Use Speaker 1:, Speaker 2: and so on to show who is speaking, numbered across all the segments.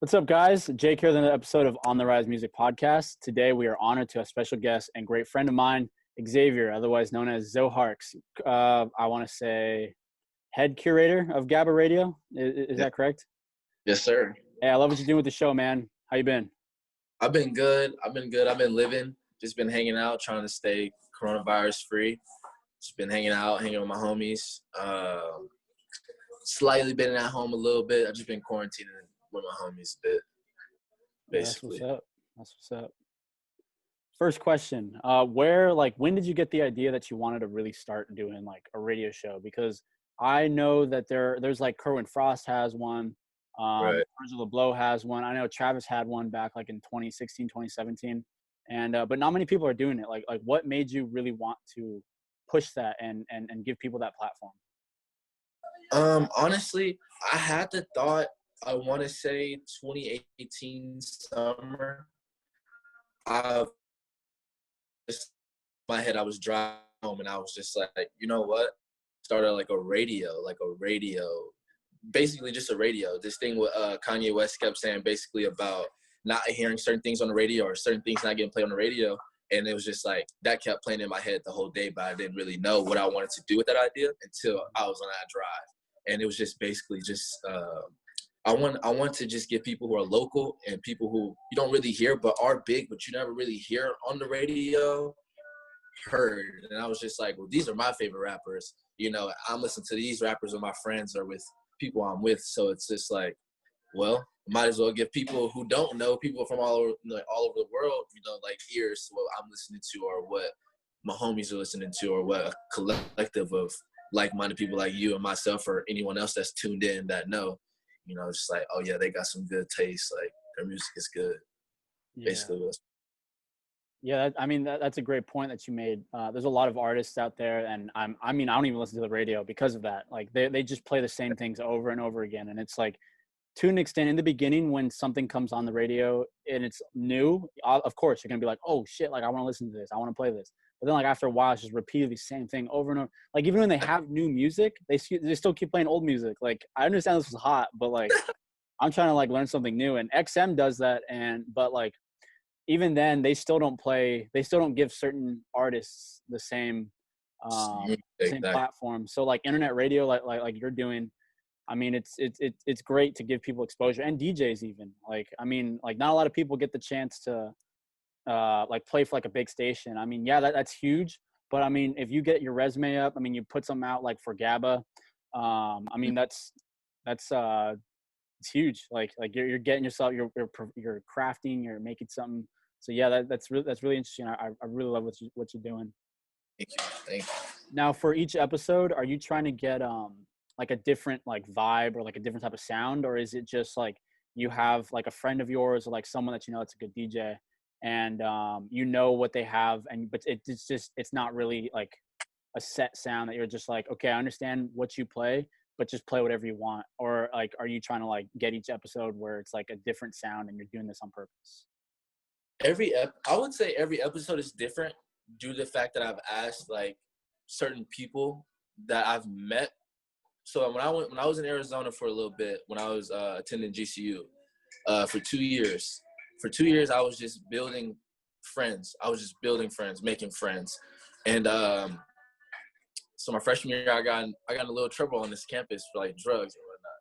Speaker 1: What's up, guys? Jake here with another episode of On the Rise Music Podcast. Today, we are honored to have a special guest and great friend of mine, Xavier, otherwise known as Zoharks. I want to say head curator of Gabba Radio. Is that correct?
Speaker 2: Yes, sir.
Speaker 1: Hey, I love what you're doing with the show, man. How you been?
Speaker 2: I've been good. I've been living. Just been hanging out, trying to stay coronavirus free. Just been hanging out, hanging with my homies. Slightly been at home a little bit. I've just been quarantining with my homies a bit, basically.
Speaker 1: That's what's up. First question. When did you get the idea that you wanted to really start doing like a radio show? Because I know that there's like Kerwin Frost has one.
Speaker 2: Right.
Speaker 1: Virgil Abloh has one. I know Travis had one back like in 2016, 2017. And but not many people are doing it. Like what made you really want to push that and give people that platform?
Speaker 2: Honestly, I had the thought, I want to say 2018 summer. My head, I was driving home and I was just like, you know what? Started like a radio, basically just a radio. This thing with Kanye West kept saying basically about not hearing certain things on the radio or certain things not getting played on the radio. And it was just like, that kept playing in my head the whole day, but I didn't really know what I wanted to do with that idea until I was on that drive. And it was just basically just, I want to just get people who are local and people who you don't really hear but are big, but you never really hear on the radio, heard. And I was just like, well, these are my favorite rappers. You know, I'm listening to these rappers with my friends or with people I'm with. So it's just like, well, might as well give people who don't know, people from all over the world, you know, like ears to what I'm listening to or what my homies are listening to or what a collective of like-minded people like you and myself or anyone else that's tuned in that know. You know, it's just like, oh yeah, they got some good taste. Like their music is good.
Speaker 1: Yeah.
Speaker 2: Basically.
Speaker 1: Yeah, that's a great point that you made. There's a lot of artists out there, and I don't even listen to the radio because of that. Like they just play the same things over and over again, and it's like, to an extent, in the beginning when something comes on the radio and it's new, of course you're gonna be like, oh shit, like I want to listen to this, I want to play this. But then like after a while, it's just repeatedly the same thing over and over. Like even when they have new music, they still keep playing old music. Like I understand this was hot, but like I'm trying to like learn something new, and XM does that. But like even then, they still don't give certain artists the same platform. So like internet radio, like you're doing, I mean, it's great to give people exposure, and DJs even. Like, I mean, like not a lot of people get the chance to like play for like a big station. I mean, yeah, that's huge. But I mean, if you get your resume up, I mean, you put something out like for Gabba. I mean, that's it's huge. Like you're getting yourself, you're crafting, you're making something. So yeah, that's really interesting. I really love what you're doing.
Speaker 2: Thank you.
Speaker 1: Now, for each episode, are you trying to get like a different like vibe or like a different type of sound, or is it just like you have like a friend of yours or like someone that you know that's a good DJ and you know what they have, but it's not really like a set sound that you're just like, okay, I understand what you play, but just play whatever you want? Or like, are you trying to like get each episode where it's like a different sound and you're doing this on purpose?
Speaker 2: I would say every episode is different due to the fact that I've asked like certain people that I've met. So when I was in Arizona for a little bit, when I was attending GCU for 2 years. For 2 years, I was just building friends. Making friends. And so my freshman year, I got in a little trouble on this campus for like drugs and whatnot.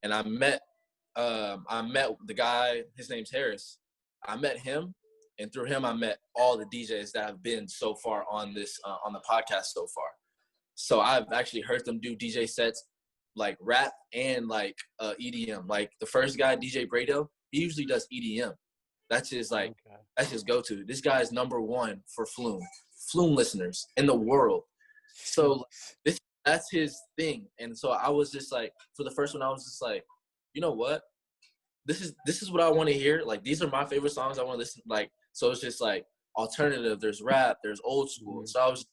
Speaker 2: And I met the guy, his name's Harris. I met him, and through him, I met all the DJs that have been so far on this on the podcast so far. So I've actually heard them do DJ sets like rap and like EDM. Like the first guy, DJ Brado, he usually does EDM. That's his that's his go-to. This guy is #1 for Flume listeners in the world. So that's his thing. And so I was just like, for the first one, I was just like, you know what? This is what I want to hear. Like these are my favorite songs I want to listen. Like so it's just like alternative. There's rap. There's old school. So I was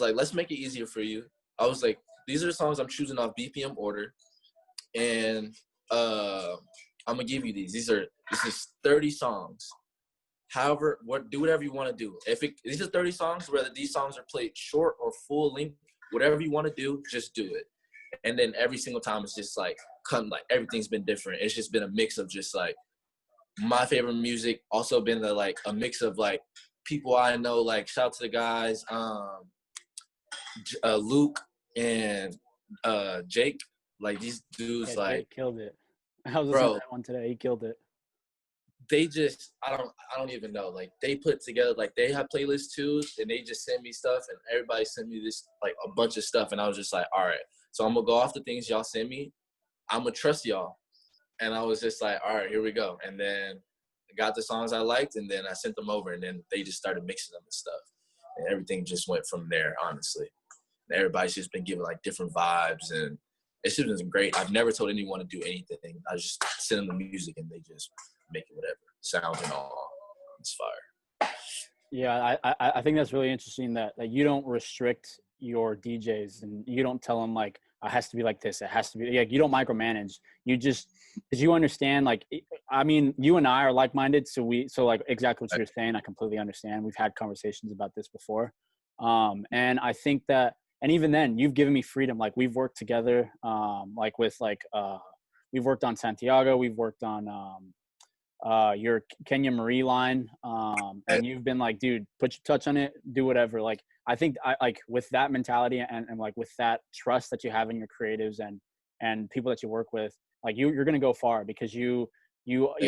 Speaker 2: like, let's make it easier for you. I was like, these are the songs I'm choosing off BPM order, and I'm gonna give you these. This is 30 songs. However, do whatever you want to do. These are 30 songs, whether these songs are played short or full length, whatever you want to do, just do it. And then every single time it's just like everything's been different. It's just been a mix of just like my favorite music, also been a mix of like people I know, like shout out to the guys, Luke and Jake, like these dudes,
Speaker 1: Yeah,
Speaker 2: like
Speaker 1: Jake killed it. I was listening
Speaker 2: bro,
Speaker 1: to that one today. He killed it.
Speaker 2: they just I don't even know, like they put together, like they have playlists too, and they just send me stuff, and everybody sent me this like a bunch of stuff, and I was just like, all right, so I'm gonna go off the things y'all send me, I'm gonna trust y'all. And I was just like, all right, here we go. And then I got the songs I liked, and then I sent them over, and then they just started mixing them and stuff, and everything just went from there, honestly. And everybody's just been giving like different vibes, and it's just been great. I've never told anyone to do anything. I just send them the music, and they just make it whatever, sound and all. It's fire.
Speaker 1: Yeah, I think that's really interesting that you don't restrict your DJs, and you don't tell them like it has to be like this. It has to be like, you don't micromanage. You just, because you understand, like, I mean, you and I are like-minded, so like exactly what you're saying, I completely understand. We've had conversations about this before, and I think that, and even then, you've given me freedom. Like we've worked together, like with we've worked on Santiago, we've worked on your Kenya Marie line, and you've been like, dude, put your touch on it, do whatever. Like I think I like with that mentality and like with that trust that you have in your creatives and people that you work with, like you're gonna go far, because you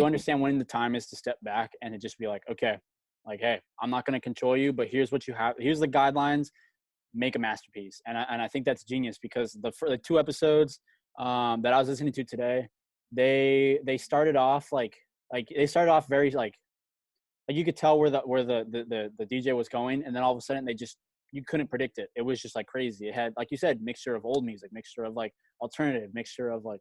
Speaker 1: understand when the time is to step back and to just be like, okay, like, hey, I'm not gonna control you, but here's what you have, here's the guidelines, make a masterpiece. And I think that's genius, because for the 2 episodes that I was listening to today, they started off like they started off very like you could tell where the DJ was going, and then all of a sudden you couldn't predict it. It was just like crazy. It had, like you said, mixture of old music, mixture of like alternative, mixture of like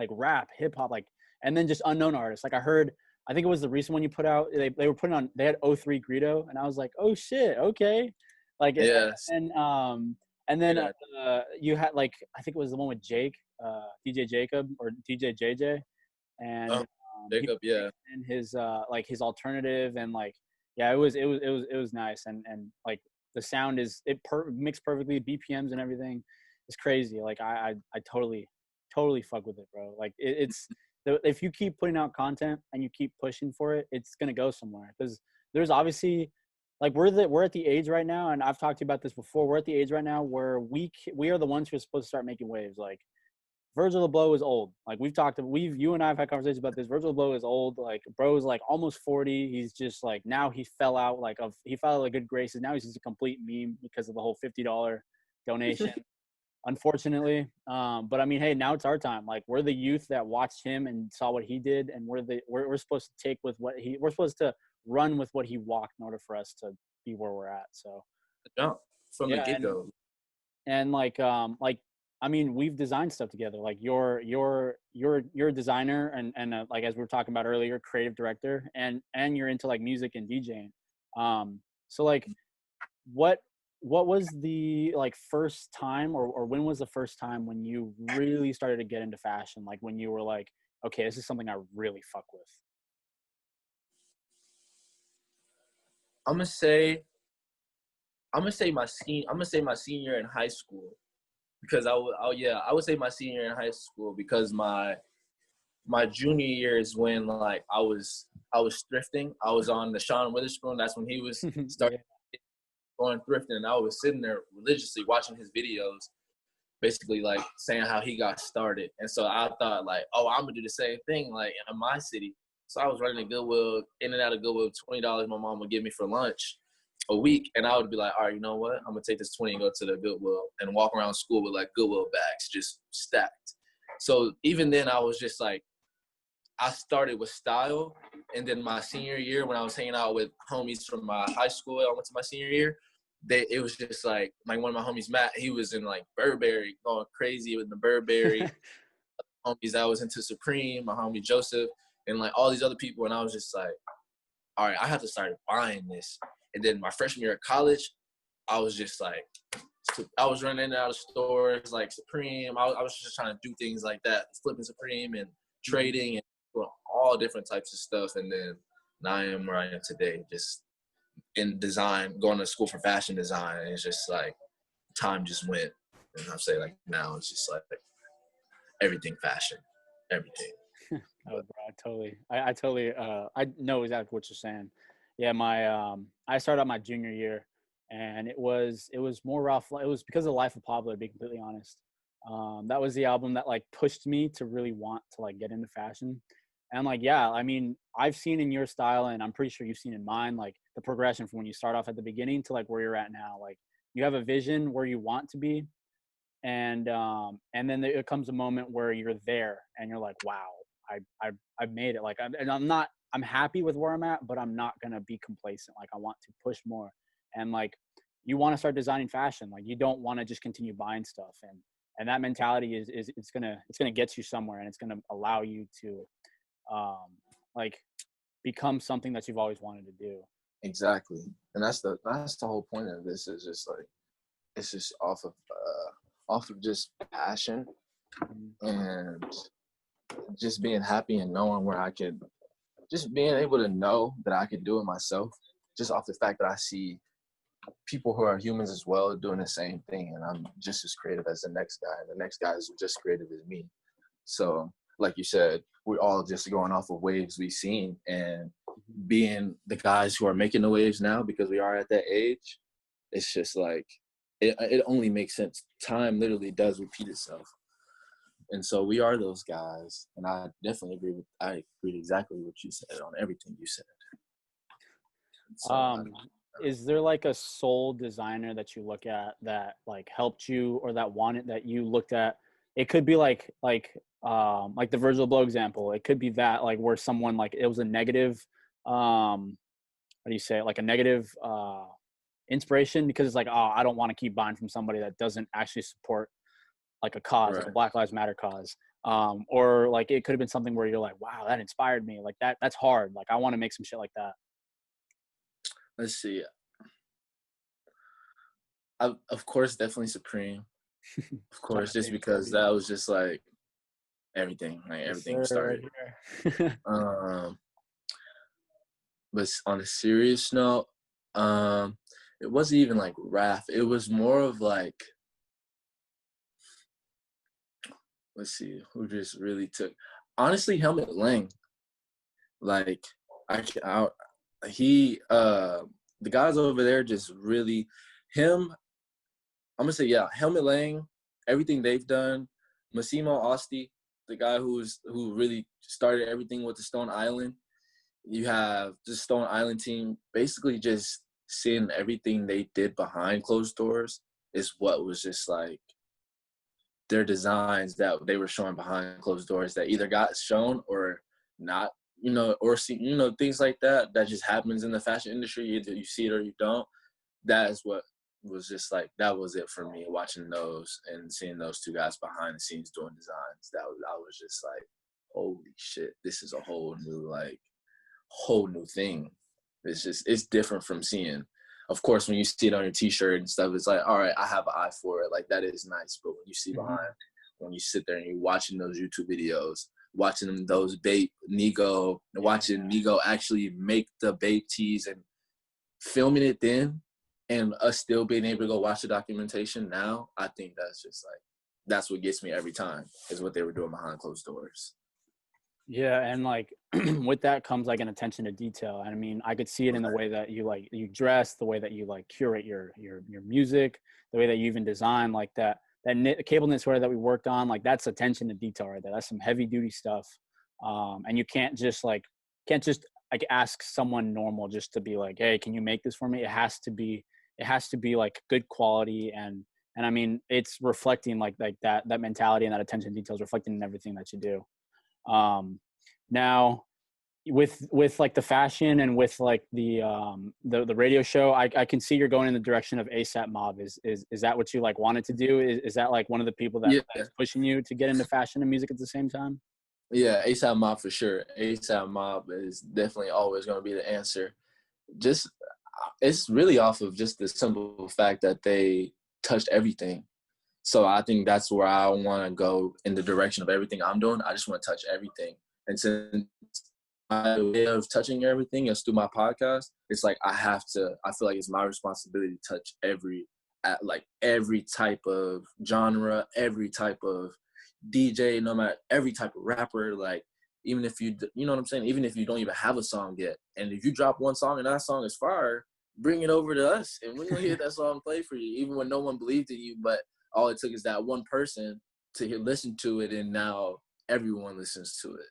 Speaker 1: rap, hip hop, like, and then just unknown artists. Like I think it was the recent one you put out. They were putting on, they had O3 Greedo, and I was like, oh shit, okay. Like,
Speaker 2: Yes.
Speaker 1: and then you had like, I think it was the one with Jake, DJ Jacob or DJ JJ, and
Speaker 2: Jacob, yeah,
Speaker 1: and his like his alternative, and like, yeah, it was nice, and like the sound is mixed perfectly, BPMs and everything. It's crazy. Like I totally fuck with it, bro. Like it's if you keep putting out content and you keep pushing for it, it's gonna go somewhere. Because there's obviously, like, we're at the age right now, and I've talked to you about this before. We're at the age right now where we are the ones who are supposed to start making waves. Like Virgil Abloh is old. Like you and I have had conversations about this. Virgil Abloh is old. Like bro is like almost 40. He's just like, now he fell out of good graces. Now he's just a complete meme because of the whole $50 donation. Unfortunately. But I mean, hey, now it's our time. Like we're the youth that watched him and saw what he did, and we're supposed to take with we're supposed to run with what he walked in order for us to be where we're at. So
Speaker 2: jump from the get-go.
Speaker 1: And like I mean, we've designed stuff together. Like you're a designer, and like as we were talking about earlier, creative director, and you're into like music and DJing. So like what was the like first time, or when was the first time when you really started to get into fashion? Like when you were like, okay, this is something I really fuck with.
Speaker 2: I'm gonna say my senior year in high school, because I would say my senior year in high school, because my junior year is when like I was thrifting. I was on the Sean Witherspoon. That's when he was starting going thrifting, and I was sitting there religiously watching his videos, basically like saying how he got started. And so I thought like, oh, I'm gonna do the same thing like in my city. So I was running a Goodwill, in and out of Goodwill, $20 my mom would give me for lunch a week. And I would be like, all right, you know what? I'm gonna take this 20 and go to the Goodwill and walk around school with like Goodwill bags just stacked. So even then I was just like, I started with style. And then my senior year, when I was hanging out with homies from my high school, I went to my senior year, it was just like one of my homies, Matt, he was in like Burberry, going crazy with the Burberry. Homies that was into Supreme, my homie Joseph, and like all these other people. And I was just like, all right, I have to start buying this. And then my freshman year of college, I was just like, I was running in and out of stores like Supreme. I was just trying to do things like that, flipping Supreme and trading and doing all different types of stuff. And then now I am where I am today, just in design, going to school for fashion design. And it's just like time just went. And I'll say like now it's just like everything fashion, everything.
Speaker 1: Oh, bro, I totally, I know exactly what you're saying. Yeah, I started out my junior year, and it was more rough. It was because of Life of Pablo, to be completely honest. That was the album that like pushed me to really want to like get into fashion. And like, yeah, I mean, I've seen in your style, and I'm pretty sure you've seen in mine, like the progression from when you start off at the beginning to like where you're at now. Like you have a vision where you want to be, and then there comes a moment where you're there and you're like, wow, I've made it. Like I'm happy with where I'm at, but I'm not gonna be complacent. Like I want to push more. And like you want to start designing fashion. Like you don't want to just continue buying stuff. And that mentality is it's gonna get you somewhere, and it's gonna allow you to like become something that you've always wanted to do.
Speaker 3: Exactly. And that's the whole point of this, is just like it's just off of just passion and just being happy and knowing where I could, just being able to know that I could do it myself, just off the fact that I see people who are humans as well doing the same thing, and I'm just as creative as the next guy, and the next guy is just creative as me. So like you said, we're all just going off of waves we've seen, and being the guys who are making the waves now because we are at that age, it's just like it only makes sense. Time literally does repeat itself. And so we are those guys, and I definitely agree exactly what you said on everything you said. So,
Speaker 1: is there like a soul designer that you look at that like helped you, or that you looked at? It could be like the Virgil Abloh example. It could be that like where someone like it was a negative, how do you say it? Like a negative inspiration, because it's like, oh, I don't want to keep buying from somebody that doesn't actually support like a cause, like a Black Lives Matter cause. Or like it could have been something where you're like, wow, that inspired me. Like that's hard. Like I want to make some shit like that.
Speaker 2: Let's see. Of course, definitely Supreme. Of course, just because that was just like everything. Like everything started.
Speaker 1: Right.
Speaker 2: But on a serious note, it wasn't even like rap. It was more of like, let's see, who just really took. Honestly, Helmut Lang. Like the guys over there just really him. I'm gonna say, yeah, Helmut Lang, everything they've done. Massimo Osti, the guy who really started everything with the Stone Island. You have the Stone Island team, basically just seeing everything they did behind closed doors is what was just like their designs that they were showing behind closed doors that either got shown or not, or see, things like that just happens in the fashion industry. Either you see it or you don't. That is what was just like, that was it for me, watching those and seeing those two guys behind the scenes doing designs. I was just like, holy shit, this is a whole new thing. It's different from seeing, of course, when you see it on your t-shirt and stuff, it's like, all right, I have an eye for it. Like that is nice. But when you see behind, when you sit there and you're watching those YouTube videos, watching those Bape, Nigo, and watching Nigo actually make the Bape tees and filming it then, and us still being able to go watch the documentation now, I think that's just like, that's what gets me every time, is what they were doing behind closed doors.
Speaker 1: Yeah, and like with that comes like an attention to detail. And I mean, I could see it in the way that you dress, the way that you like curate your music, the way that you even design, like that cable knit sweater that we worked on. Like that's attention to detail right there. That's some heavy duty stuff. And you can't just like ask someone normal just to be like, hey, can you make this for me? It has to be like good quality, and I mean, it's reflecting like that mentality and that attention to detail is reflecting in everything that you do. Now with like the fashion and with like the radio show, I can see you're going in the direction of ASAP Mob. Is that what you like wanted to do? Is that like one of the people that is pushing you to get into fashion and music at the same time?
Speaker 2: Yeah, ASAP Mob for sure. ASAP Mob is definitely always going to be the answer. Just, it's really off of just the simple fact that they touched everything. So I think that's where I want to go in the direction of everything I'm doing. I just want to touch everything. And since my way of touching everything is through my podcast, it's like I feel like it's my responsibility to touch every
Speaker 3: at like every type of genre, every type of DJ, no matter every type of rapper, like even if you know what I'm saying, even if you don't even have a song yet, and if you drop one song and that song is fire, bring it over to us and we're gonna hear that song play for you, even when no one believed in you, but all it took is that one person to listen to it, and now everyone listens to it.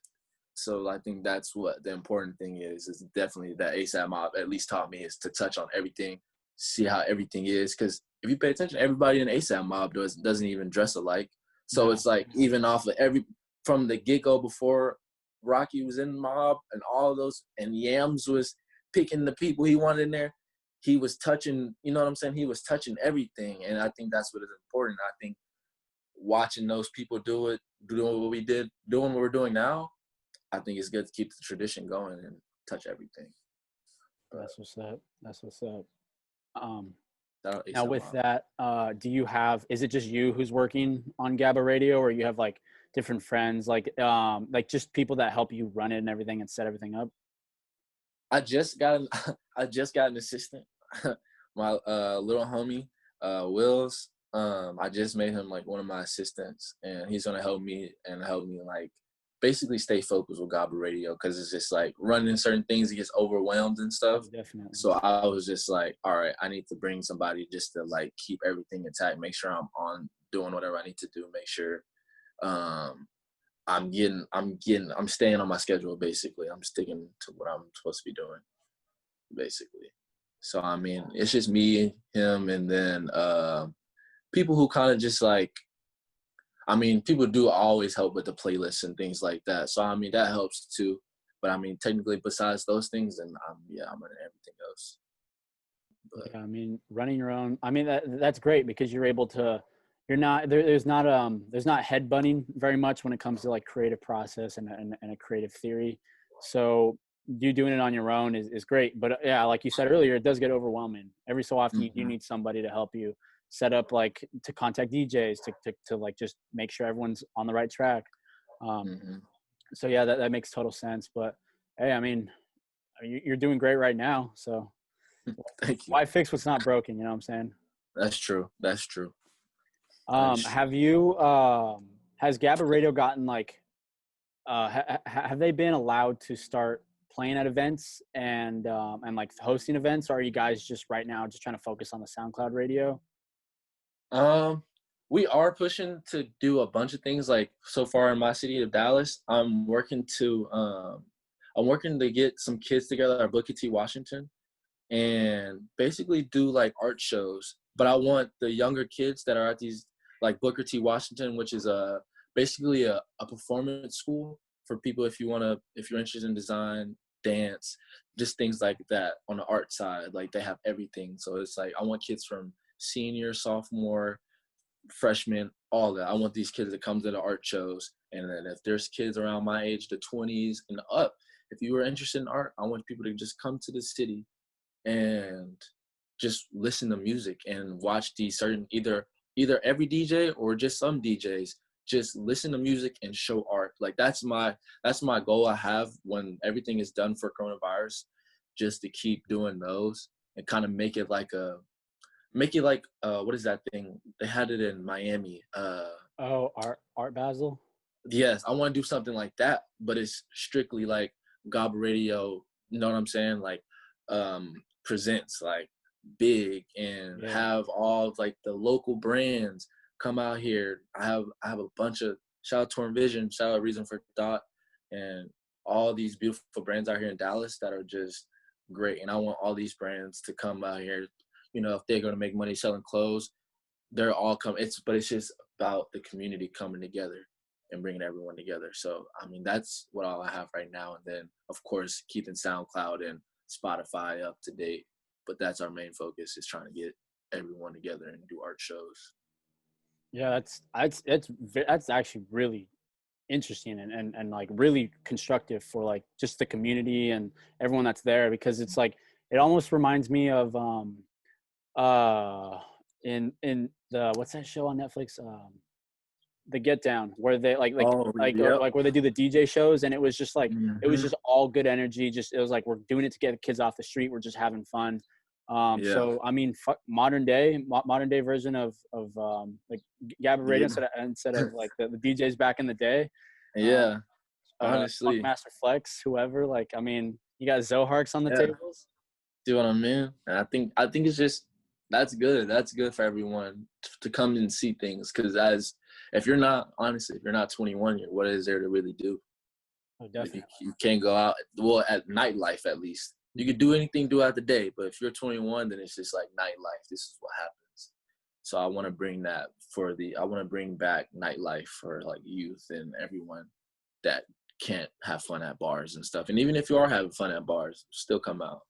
Speaker 3: So I think that's what the important thing is definitely that ASAP Mob at least taught me, is to touch on everything, see how everything is. Because if you pay attention, everybody in ASAP Mob doesn't even dress alike. So no. It's like even off of from the get-go before Rocky was in the Mob and all of those, and Yams was picking the people he wanted in there, he was touching, you know what I'm saying? He was touching everything. And I think that's what is important. I think watching those people doing what we did, doing what we're doing now, I think it's good to keep the tradition going and touch everything.
Speaker 1: That's what's up. That's what's up. Now with that, is it just you who's working on Gabba Radio, or you have like different friends, like just people that help you run it and everything and set everything up?
Speaker 3: I just got an assistant, my little homie, Wills. I just made him like one of my assistants, and he's gonna help me like basically stay focused with Gabba Radio, because it's just like running certain things, he gets overwhelmed and stuff.
Speaker 1: Definitely. So
Speaker 3: I was just like, all right, I need to bring somebody just to like keep everything intact, make sure I'm on doing whatever I need to do, make sure I'm staying on my schedule, basically. I'm sticking to what I'm supposed to be doing, basically. So I mean, it's just me, him, and then people who kind of just like, I mean, people do always help with the playlists and things like that. So, I mean, that helps too. But, I mean, technically, besides those things, then I'm running everything else. But,
Speaker 1: yeah, I mean, running your own, I mean, that's great, because you're able to, there's not headbutting very much when it comes to like creative process and a creative theory. So you doing it on your own is great. But yeah, like you said earlier, it does get overwhelming. Every so often you do need somebody to help you set up, like to contact DJs to like just make sure everyone's on the right track. So yeah, that makes total sense. But hey, I mean, you're doing great right now. So
Speaker 3: thank you.
Speaker 1: Why fix what's not broken? You know what I'm saying?
Speaker 3: That's true.
Speaker 1: Have you has Gabba Radio gotten like have they been allowed to start playing at events and like hosting events, or are you guys just right now just trying to focus on the SoundCloud radio?
Speaker 3: We are pushing to do a bunch of things. Like so far in my city of Dallas, I'm working to get some kids together at Booker T. Washington and basically do like art shows. But I want the younger kids that are at these, like Booker T. Washington, which is basically a performance school for people if you're interested in design, dance, just things like that on the art side. Like they have everything. So it's like I want kids from senior, sophomore, freshman, all that. I want these kids to come to the art shows. And then if there's kids around my age, the 20s and up, if you are interested in art, I want people to just come to the city and just listen to music and watch these certain either every DJ or just some DJs just listen to music and show art. Like that's my goal I have when everything is done for coronavirus, just to keep doing those and kind of make it like what is that thing? They had it in Miami.
Speaker 1: Art Basel?
Speaker 3: Yes, I want to do something like that, but it's strictly like Gabba Radio, you know what I'm saying? Like presents like big and have all like the local brands come out here. I have a bunch of shout out Torn Vision, shout out Reason for Thought, and all these beautiful brands out here in Dallas that are just great. And I want all these brands to come out here. You know, if they're gonna make money selling clothes, they're all but it's just about the community coming together and bringing everyone together. So I mean, that's what all I have right now. And then of course keeping SoundCloud and Spotify up to date. But that's our main focus, is trying to get everyone together and do art shows.
Speaker 1: Yeah, that's actually really interesting and like really constructive for like just the community and everyone that's there, because it's like it almost reminds me of in the what's that show on Netflix, The Get Down, where they like where they do the DJ shows, and it was just like it was just all good energy. Just it was like we're doing it to get kids off the street. We're just having fun. So I mean, modern day version of like Gabba Radio instead of like the DJs back in the day.
Speaker 3: Yeah, honestly,
Speaker 1: Master Flex, whoever. Like, I mean, you got Zoharks on the tables.
Speaker 3: See what I mean? And I think it's just that's good. That's good for everyone to come and see things. Because if you're not 21, what is there to really do?
Speaker 1: Oh, definitely.
Speaker 3: You can't go out. Well, at nightlife at least. You could do anything throughout the day, but if you're 21, then it's just like nightlife. This is what happens. So I want to bring that I want to bring back nightlife for like youth and everyone that can't have fun at bars and stuff. And even if you are having fun at bars, still come out.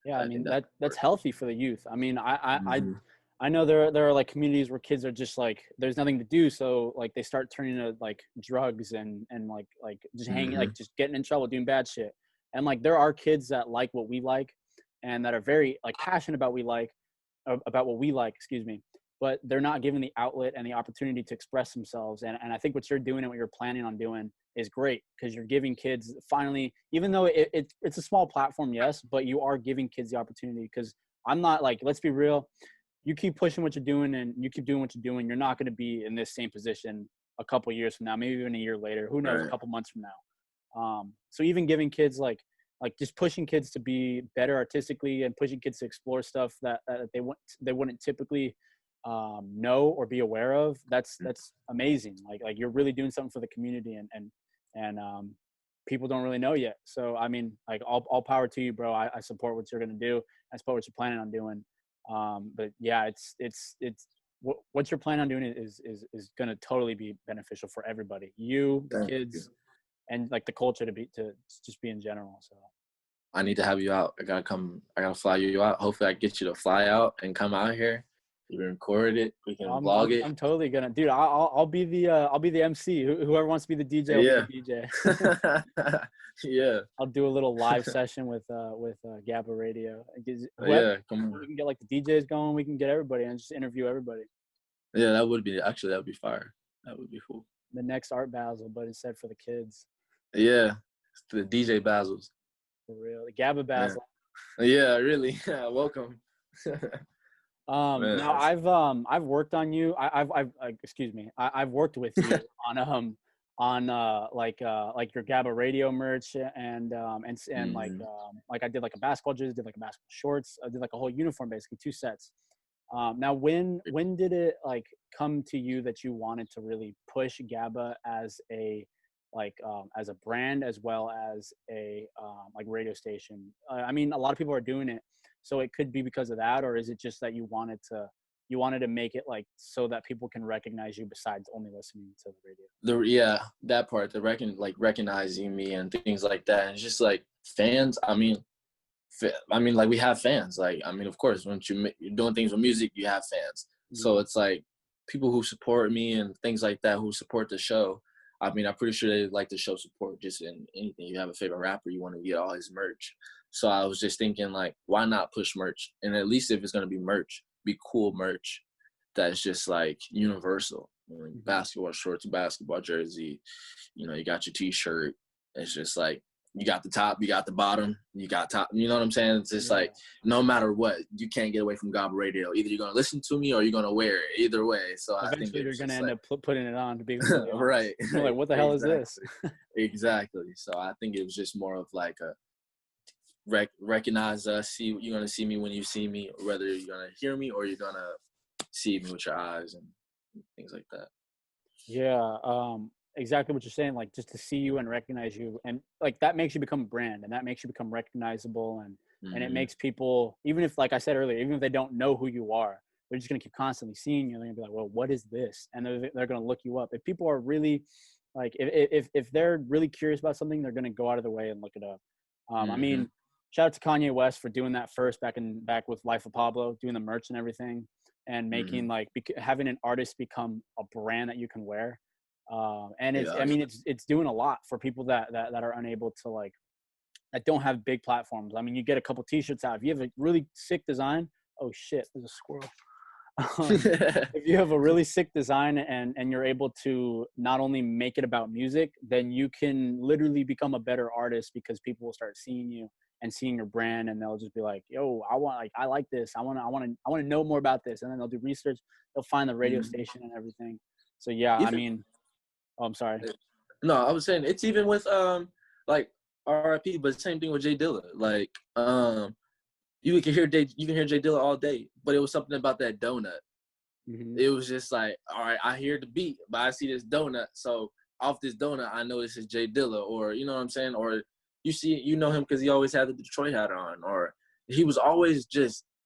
Speaker 1: Yeah, I mean that's healthy for the youth. I mean, I know there are like communities where kids are just like there's nothing to do, so like they start turning to like drugs and like just hanging, like just getting in trouble, doing bad shit. And like there are kids that like what we like and that are very like passionate about what we like, but they're not given the outlet and the opportunity to express themselves. And I think what you're doing and what you're planning on doing is great, because you're giving kids finally, even though it's a small platform, yes, but you are giving kids the opportunity. Because I'm not like, let's be real, you keep pushing what you're doing and you keep doing what you're doing, you're not going to be in this same position a couple years from now, maybe even a year later, who knows, a couple months from now. So even giving kids like just pushing kids to be better artistically and pushing kids to explore stuff that they wouldn't typically know or be aware of, that's amazing. Like you're really doing something for the community, and people don't really know yet. So I mean, like all power to you, bro. I support what you're gonna do. I support what you're planning on doing. But yeah, it's what you're planning on doing is gonna totally be beneficial for everybody, the kids, and like the culture to just be in general. So
Speaker 3: I need to have you out. I gotta fly you out. Hopefully I get you to fly out and come out here. You can record it. We can vlog it.
Speaker 1: I'm totally gonna, dude. I'll be the MC. Whoever wants to be the DJ will be the DJ.
Speaker 3: Yeah.
Speaker 1: I'll do a little live session with Gabba Radio.
Speaker 3: Come on.
Speaker 1: We can get like the DJs going. We can get everybody and just interview everybody.
Speaker 3: Yeah, that would be fire. That would be cool.
Speaker 1: The next Art Basel, but instead for the kids.
Speaker 3: Yeah, the DJ Basels.
Speaker 1: For real, the Gabba Basel.
Speaker 3: Yeah, really. Welcome.
Speaker 1: Now I've worked on you. I've worked with you on like your Gabba Radio merch and like I did like a basketball jersey, did like a basketball shorts, I did like a whole uniform, basically 2 sets. Now when did it like come to you that you wanted to really push Gabba as a brand as well as a like radio station? I mean, a lot of people are doing it, so it could be because of that, or is it just that you wanted to make it like so that people can recognize you besides only listening to the radio?
Speaker 3: That part, recognizing me and things like that. And it's just like fans. I mean, like we have fans. Like, I mean, of course, when you're doing things with music, you have fans. Mm-hmm. So it's like people who support me and things like that, who support the show. I mean, I'm pretty sure they like to show support just in anything. You have a favorite rapper, you want to get all his merch. So I was just thinking, like, why not push merch? And at least if it's going to be merch, be cool merch that's just, like, universal. Basketball shorts, basketball jersey, you got your T-shirt. It's just, like, you got the top, you got the bottom, you got top. You know what I'm saying? It's just like, no matter what, you can't get away from Gabba Radio. Either you're going to listen to me or you're going to wear it. Either way. So
Speaker 1: eventually
Speaker 3: I think
Speaker 1: you're going to end up putting it on to be
Speaker 3: right.
Speaker 1: You're like, what the hell is this?
Speaker 3: Exactly. So I think it was just more of like a recognize us. You're going to see me when you see me, whether you're going to hear me or you're going to see me with your eyes and things like that.
Speaker 1: Yeah. Exactly what you're saying, like just to see you and recognize you, and like that makes you become a brand, and that makes you become recognizable, and it makes people, even if, like I said earlier, even if they don't know who you are, they're just gonna keep constantly seeing you. They're gonna be like, well, what is this? And they're gonna look you up. If people are really like, if they're really curious about something, they're gonna go out of their way and look it up. I mean, shout out to Kanye West for doing that first back with Life of Pablo, doing the merch and everything, and making having an artist become a brand that you can wear. And it's doing a lot for people that are unable to, like, that don't have big platforms. I mean, you get a couple T-shirts out. If you have a really sick design, oh shit, there's a squirrel. If you have a really sick design and you're able to not only make it about music, then you can literally become a better artist because people will start seeing you and seeing your brand, and they'll just be like, yo, I like this. I want to know more about this. And then they'll do research. They'll find the radio station and everything. So yeah, I mean, I'm sorry.
Speaker 3: No, I was saying it's even with like RIP, but same thing with Jay Dilla. Like you can hear Jay Dilla all day, but it was something about that donut. It was just like, all right, I hear the beat, but I see this donut, so off this donut, I know this is Jay Dilla, or you know what I'm saying, or you know him because he always had the Detroit hat on, or he was always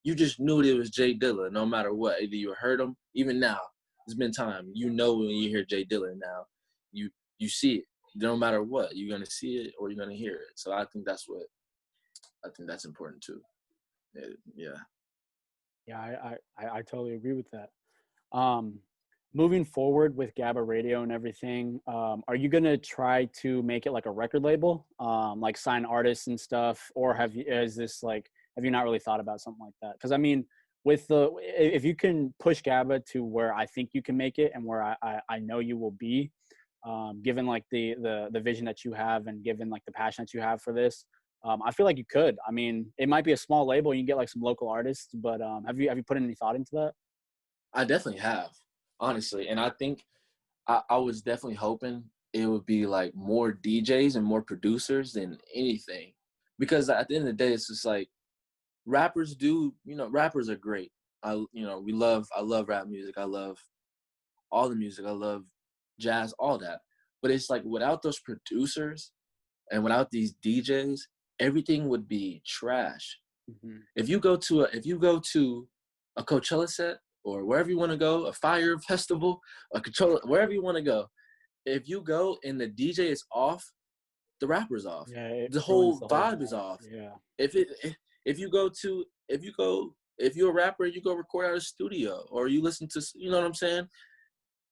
Speaker 3: you just knew it was Jay Dilla no matter what. Either you heard him, even now, it's been time. You know when you hear Jay Dilla now, you see it. No matter what, you're gonna see it or you're gonna hear it. So I think that's important too. Yeah.
Speaker 1: Yeah, I totally agree with that. Moving forward with Gabba Radio and everything, are you gonna try to make it like a record label, like sign artists and stuff, or have you not really thought about something like that? Because I mean, if you can push Gabba to where I think you can make it and where I know you will be, given like the vision that you have and given like the passion that you have for this, I feel like you could. I mean, it might be a small label, you can get like some local artists, but have you put any thought into that?
Speaker 3: I definitely have, honestly. And I think I was definitely hoping it would be like more DJs and more producers than anything. Because at the end of the day, it's just like rappers are great. I love rap music. I love all the music. I love jazz, all that. But it's like without those producers and without these DJs, everything would be trash. If you go to a Coachella set, or wherever you want to go, a fire festival, a Coachella, wherever you want to go, if you go and the DJ is off, the rapper's off.
Speaker 1: Yeah,
Speaker 3: the whole vibe is off.
Speaker 1: Yeah.
Speaker 3: If you're a rapper, you go record out of a studio, or you listen to, you know what I'm saying?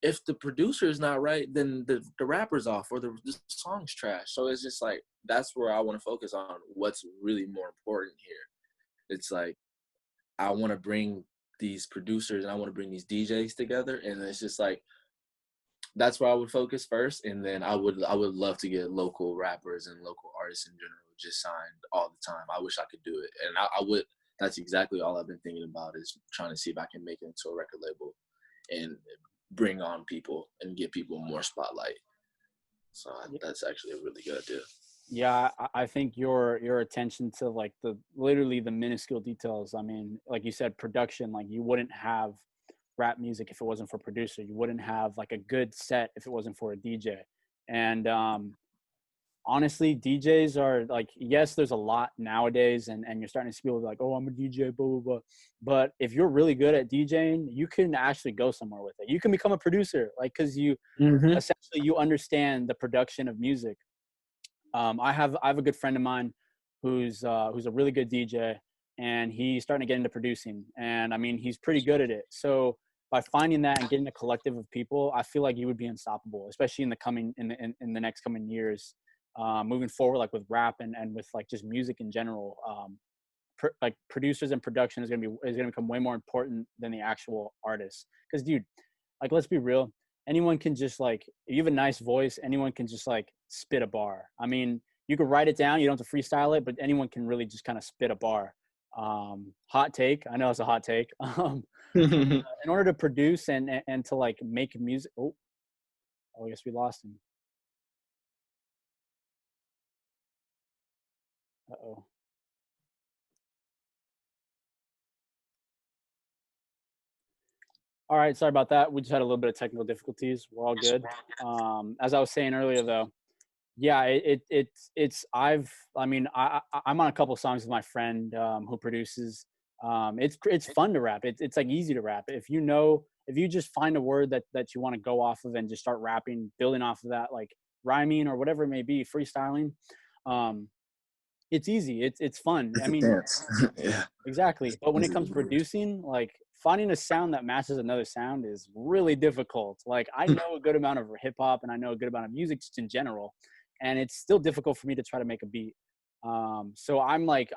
Speaker 3: If the producer is not right, then the rapper's off, or the song's trash. So it's just like, that's where I want to focus on what's really more important here. It's like, I want to bring these producers and I want to bring these DJs together, and it's just like, that's where I would focus first, and then I would love to get local rappers and local artists in general just signed all the time. I wish I could do it, and I would. That's exactly all I've been thinking about, is trying to see if I can make it into a record label and bring on people and give people more spotlight. So that's actually a really good idea.
Speaker 1: Yeah, I think your attention to like literally the minuscule details. I mean, like you said, production, like you wouldn't have rap music if it wasn't for producer. You wouldn't have like a good set if it wasn't for a DJ. And honestly, DJs are like, yes, there's a lot nowadays, and you're starting to see people like, oh, I'm a DJ, blah, blah, blah. But if you're really good at DJing, you can actually go somewhere with it. You can become a producer, like, because you essentially you understand the production of music. I have a good friend of mine who's a really good DJ, and he's starting to get into producing, and I mean, he's pretty good at it. So by finding that and getting a collective of people, I feel like you would be unstoppable, especially in the next coming years, moving forward, like with rap and with like just music in general. Like producers and production is gonna become way more important than the actual artists. Because dude, like, let's be real. Anyone can just like, if you have a nice voice, anyone can just like spit a bar. I mean, you could write it down, you don't have to freestyle it, but anyone can really just kind of spit a bar. Hot take. I know it's a hot take. In order to produce and to like make music. Oh, I guess we lost him. Uh-oh. All right, sorry about that. We just had a little bit of technical difficulties. We're all good. As I was saying earlier, though, yeah, I'm on a couple of songs with my friend who produces. It's fun to rap. It's like easy to rap. If you just find a word that you want to go off of and just start rapping, building off of that, like rhyming or whatever it may be, freestyling. It's easy. It's fun. I mean,
Speaker 3: yeah,
Speaker 1: exactly. But when it comes to producing, like finding a sound that matches another sound is really difficult. Like I know a good amount of hip hop and I know a good amount of music just in general, and it's still difficult for me to try to make a beat. So I'm like,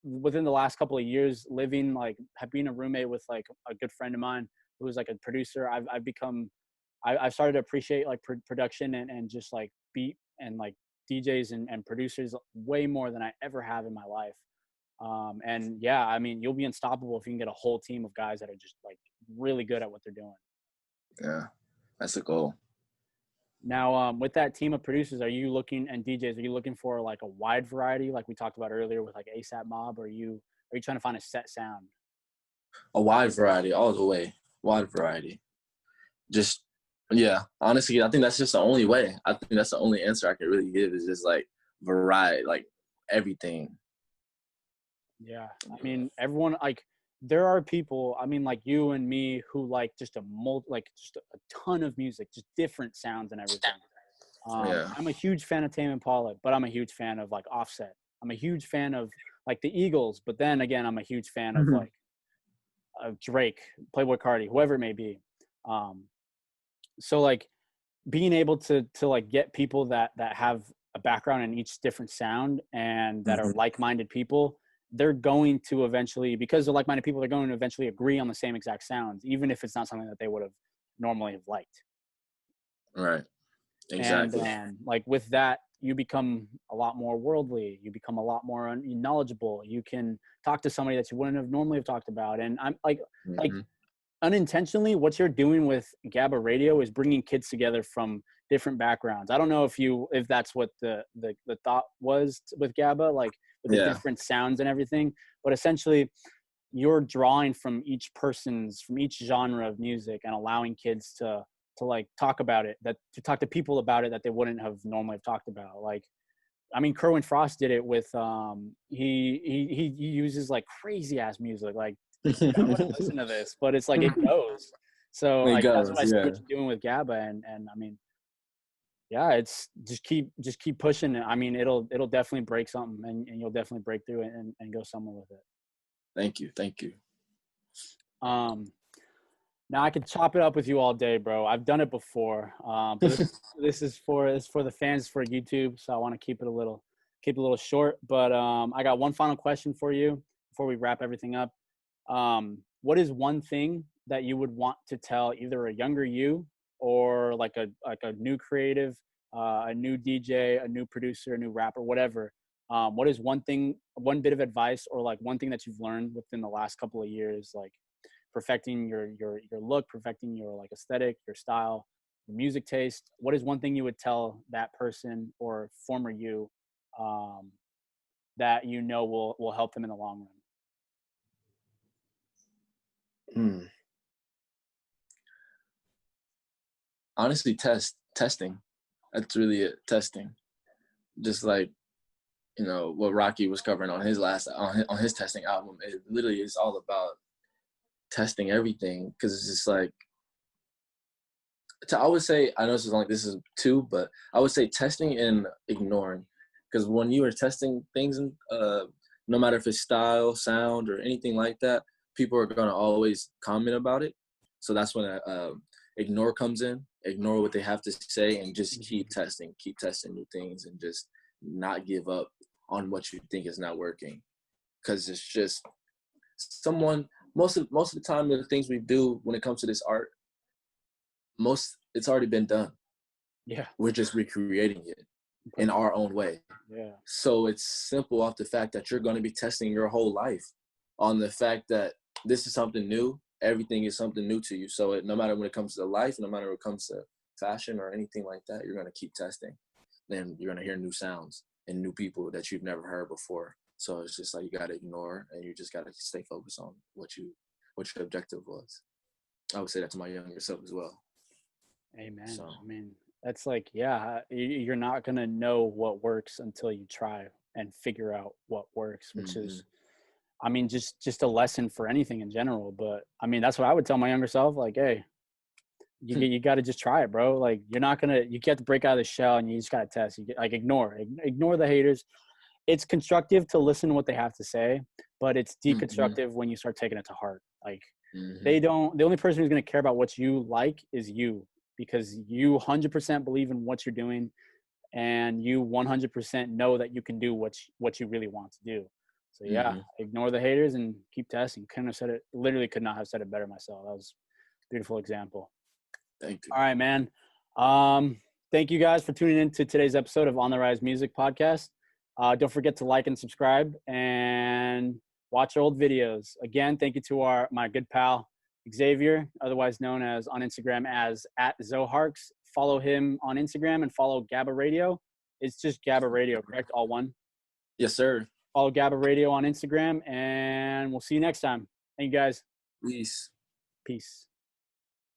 Speaker 1: within the last couple of years living, like being a roommate with like a good friend of mine who was like a producer, I've started to appreciate like production and just like beat and like DJs and producers way more than I ever have in my life. And yeah, I mean, you'll be unstoppable if you can get a whole team of guys that are just like really good at what they're doing.
Speaker 3: Yeah, that's the goal.
Speaker 1: Now, with that team of producers, are you looking, and DJs, are you looking for like a wide variety, like we talked about earlier with like ASAP Mob, or are you trying to find a set sound?
Speaker 3: A wide variety, all the way. Wide variety. Just, yeah, honestly, I think that's just the only way. I think that's the only answer I can really give is just like variety, like everything.
Speaker 1: Yeah. I mean, everyone, like, there are people, I mean, like you and me who like just just a ton of music, just different sounds and everything.
Speaker 3: Yeah.
Speaker 1: I'm a huge fan of Tame Impala, but I'm a huge fan of like Offset. I'm a huge fan of like the Eagles, but then again, I'm a huge fan of like Drake, Playboi Carti, whoever it may be. So like being able to like get people that have a background in each different sound and that are like-minded people, they're going to eventually, because they're like-minded people, they're going to eventually agree on the same exact sounds, even if it's not something that they would have normally have liked.
Speaker 3: Right. Exactly.
Speaker 1: And like with that, you become a lot more worldly. You become a lot more knowledgeable. You can talk to somebody that you wouldn't have normally have talked about. And I'm like unintentionally, what you're doing with Gabba Radio is bringing kids together from different backgrounds. I don't know if that's what the thought was with Gabba, like with the different sounds and everything, but essentially you're drawing from each genre of music and allowing kids to like talk about it, to talk to people about it that they wouldn't have normally have talked about. Like, I mean, Kerwin Frost did it with he uses like crazy ass music. Like, I wouldn't listen to this, but it's like it goes. So like that's what I see what you're doing with Gabba, and I mean, yeah, it's just keep pushing it. I mean, it'll definitely break something, and you'll definitely break through it and go somewhere with it.
Speaker 3: Thank you.
Speaker 1: Now I could chop it up with you all day, bro. I've done it before. But this is for the fans, for YouTube. So I want to keep it a little short. But I got one final question for you before we wrap everything up. What is one thing that you would want to tell either a younger you or like a new creative, a new DJ, a new producer, a new rapper, whatever? What is one bit of advice or like one thing that you've learned within the last couple of years, like perfecting your look, perfecting your like aesthetic, your style, your music taste? What is one thing you would tell that person or former you that you know will help them in the long run?
Speaker 3: Honestly, testing. That's really it. Testing. Just like, you know, what Rocky was covering on his on his testing album. It literally is all about testing everything, because it's just like, I would say, I know this is two, but I would say testing and ignoring, because when you are testing things, no matter if it's style, sound, or anything like that, people are gonna always comment about it. So that's when ignore comes in. Ignore what they have to say and just keep testing new things, and just not give up on what you think is not working, because it's just most of the time, the things we do when it comes to this art, it's already been done.
Speaker 1: Yeah,
Speaker 3: we're just recreating it in our own way.
Speaker 1: Yeah.
Speaker 3: So it's simple off the fact that you're going to be testing your whole life on the fact that this is something new. Everything is something new to you. So no matter when it comes to life, no matter when it comes to fashion or anything like that, you're going to keep testing. Then you're going to hear new sounds and new people that you've never heard before. So it's just like you got to ignore, and you just got to stay focused on what your objective was. I would say that to my younger self as well.
Speaker 1: Amen. So. I mean, that's like, yeah, you're not going to know what works until you try and figure out what works, which is, I mean, just a lesson for anything in general. But I mean, that's what I would tell my younger self. Like, hey, you got to just try it, bro. Like, you have to break out of the shell, and you just got to test. Ignore the haters. It's constructive to listen to what they have to say, but it's deconstructive when you start taking it to heart. Like, the only person who's going to care about what you like is you, because you 100% believe in what you're doing, and you 100% know that you can do what you really want to do. So yeah, ignore the haters and keep testing. Literally could not have said it better myself. That was a beautiful example.
Speaker 3: Thank you.
Speaker 1: All right, man. Thank you guys for tuning in to today's episode of On the Rise Music Podcast. Don't forget to like and subscribe and watch old videos. Again, thank you to my good pal, Xavier, otherwise known as on Instagram as @Zoharks. Follow him on Instagram and follow Gabba Radio. It's just Gabba Radio, correct? All one?
Speaker 2: Yes, sir.
Speaker 1: Follow Gabba Radio on Instagram, and we'll see you next time. Thank you guys.
Speaker 2: Peace.
Speaker 1: Peace.